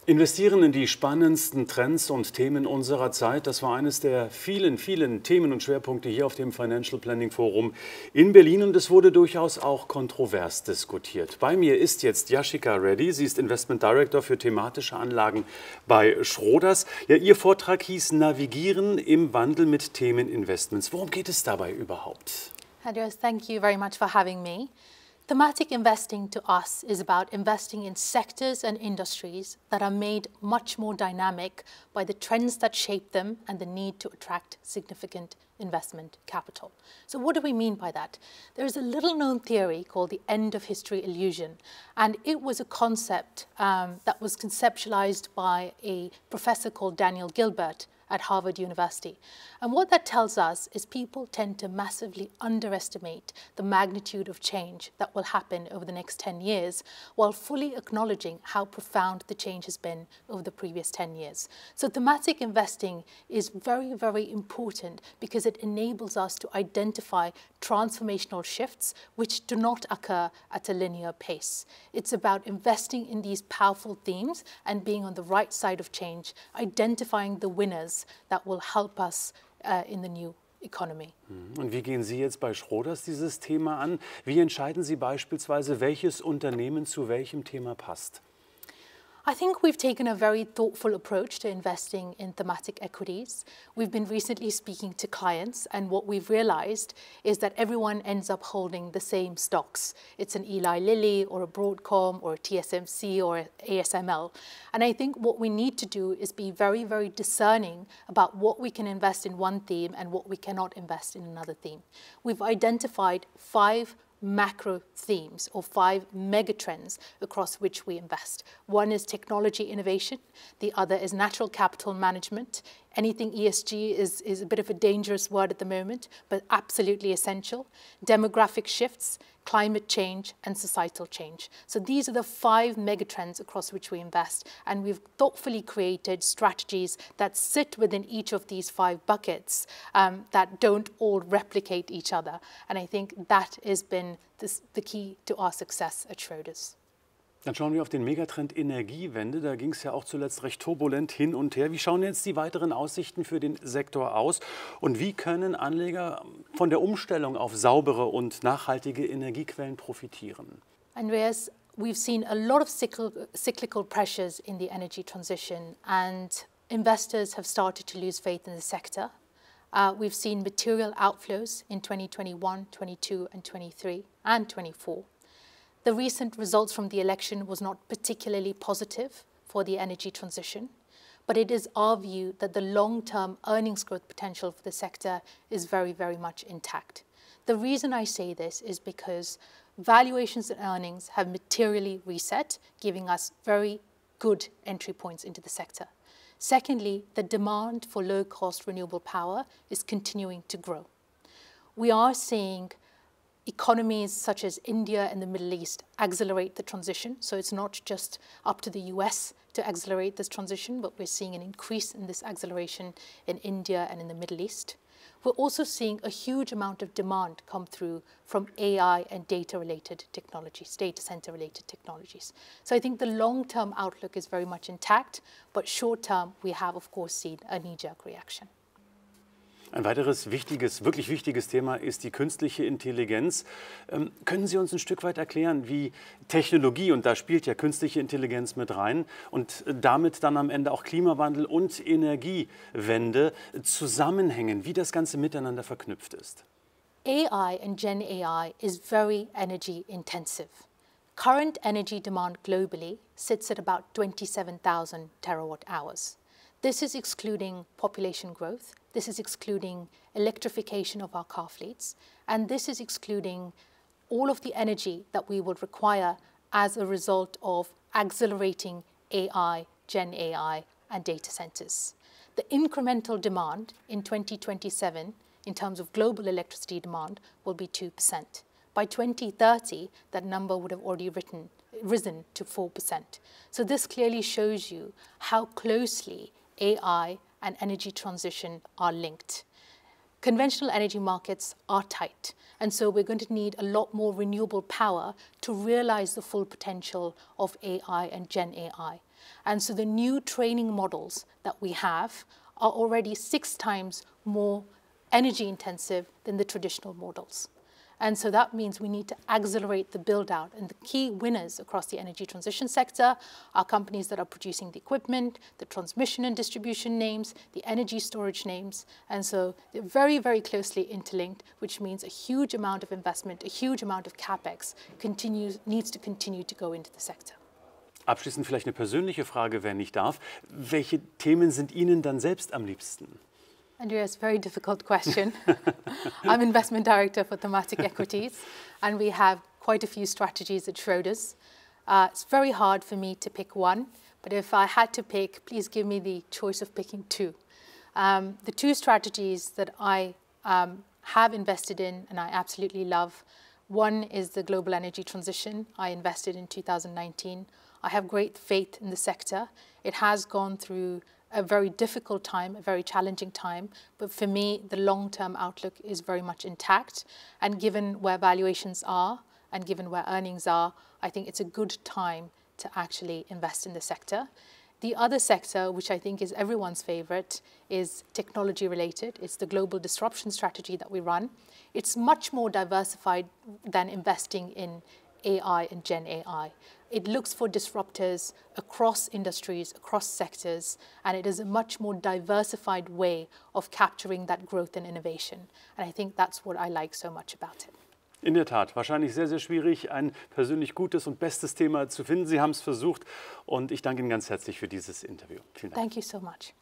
Investieren in die spannendsten Trends und Themen unserer Zeit, das war eines der vielen, vielen Themen und Schwerpunkte hier auf dem Financial Planning Forum in Berlin und es wurde durchaus auch kontrovers diskutiert. Bei mir ist jetzt Yashica Reddy, sie ist Investment Director für thematische Anlagen bei Schroders. Ja, Ihr Vortrag hieß Navigieren im Wandel mit Themen-Investments. Worum geht es dabei überhaupt? Andreas, thank you very much for having me. Thematic investing to us is about investing in sectors and industries that are made much more dynamic by the trends that shape them and the need to attract significant investment capital. So what do we mean by that? There is a little-known theory called the end of history illusion, and it was a concept that was conceptualized by a professor called Daniel Gilbert at Harvard University. And what that tells us is people tend to massively underestimate the magnitude of change that will happen over the next 10 years while fully acknowledging how profound the change has been over the previous 10 years. So thematic investing is very, very important because it enables us to identify transformational shifts which do not occur at a linear pace. It's about investing in these powerful themes and being on the right side of change, identifying the winners that will help us in the new economy. Und wie gehen Sie jetzt bei Schroders dieses Thema an? Wie entscheiden Sie beispielsweise, welches Unternehmen zu welchem Thema passt? I think we've taken a very thoughtful approach to investing in thematic equities. We've been recently speaking to clients, and what we've realized is that everyone ends up holding the same stocks. It's an Eli Lilly or a Broadcom or a TSMC or a ASML. And I think what we need to do is be very, very discerning about what we can invest in one theme and what we cannot invest in another theme. We've identified 5 macro themes or 5 megatrends across which we invest. One is technology innovation, the other is natural capital management. Anything ESG is a bit of a dangerous word at the moment, but absolutely essential. Demographic shifts, climate change, and societal change. So these are the 5 megatrends across which we invest, and we've thoughtfully created strategies that sit within each of these 5 buckets that don't all replicate each other. And I think that has been the key to our success at Schroders. Dann schauen wir auf den Megatrend Energiewende. Da ging es ja auch zuletzt recht turbulent hin und her. Wie schauen jetzt die weiteren Aussichten für den Sektor aus? Und wie können Anleger von der Umstellung auf saubere und nachhaltige Energiequellen profitieren? Andreas, we've seen a lot of cyclical pressures in the energy transition, and investors have started to lose faith in the sector. We've seen material outflows in 2021, 22, and 23, and 24. The recent results from the election was not particularly positive for the energy transition, but it is our view that the long-term earnings growth potential for the sector is very, very much intact. The reason I say this is because valuations and earnings have materially reset, giving us very good entry points into the sector. Secondly, the demand for low-cost renewable power is continuing to grow. We are seeing economies such as India and the Middle East accelerate the transition. So it's not just up to the US to accelerate this transition, but we're seeing an increase in this acceleration in India and in the Middle East. We're also seeing a huge amount of demand come through from AI and data-related technologies, data center-related technologies. So I think the long-term outlook is very much intact, but short-term we have, of course, seen a knee-jerk reaction. Ein weiteres wirklich wichtiges Thema ist die künstliche Intelligenz. Können Sie uns ein Stück weit erklären, wie Technologie, und da spielt ja künstliche Intelligenz mit rein, und damit dann am Ende auch Klimawandel und Energiewende zusammenhängen, wie das Ganze miteinander verknüpft ist? AI and Gen AI is very energy intensive. Current energy demand globally sits at about 27,000 terawatt hours. This is excluding population growth, this is excluding electrification of our car fleets, and this is excluding all of the energy that we will require as a result of accelerating AI, Gen AI, and data centers. The incremental demand in 2027 in terms of global electricity demand will be 2%. By 2030, that number would have already risen to 4%. So this clearly shows you how closely AI and energy transition are linked. Conventional energy markets are tight, and so we're going to need a lot more renewable power to realize the full potential of AI and Gen AI. And so the new training models that we have are already 6 times more energy intensive than the traditional models. And so that means we need to accelerate the build out. And the key winners across the energy transition sector are companies that are producing the equipment, the transmission and distribution names, the energy storage names. And so they're very, very closely interlinked, which means a huge amount of investment, a huge amount of CapEx needs to continue to go into the sector. Abschließend vielleicht eine persönliche Frage, wer nicht darf. Welche Themen sind Ihnen dann selbst am liebsten? Andreas, very difficult question. I'm investment director for thematic equities, and we have quite a few strategies at Schroders. It's very hard for me to pick one, but if I had to pick, please give me the choice of picking 2. The 2 strategies that I have invested in and I absolutely love, one is the global energy transition. I invested in 2019. I have great faith in the sector. It has gone through a very difficult time, a very challenging time, but for me, the long-term outlook is very much intact. And given where valuations are and given where earnings are, I think it's a good time to actually invest in the sector. The other sector, which I think is everyone's favorite, is technology related. It's the global disruption strategy that we run. It's much more diversified than investing in AI and Gen AI. It looks for disruptors across industries, across sectors, and it is a much more diversified way of capturing that growth and innovation. And I think that's what I like so much about it. In der Tat, wahrscheinlich sehr, sehr schwierig, ein persönlich gutes und bestes Thema zu finden. Sie haben es versucht und ich danke Ihnen ganz herzlich für dieses Interview. Vielen Dank. Thank you so much.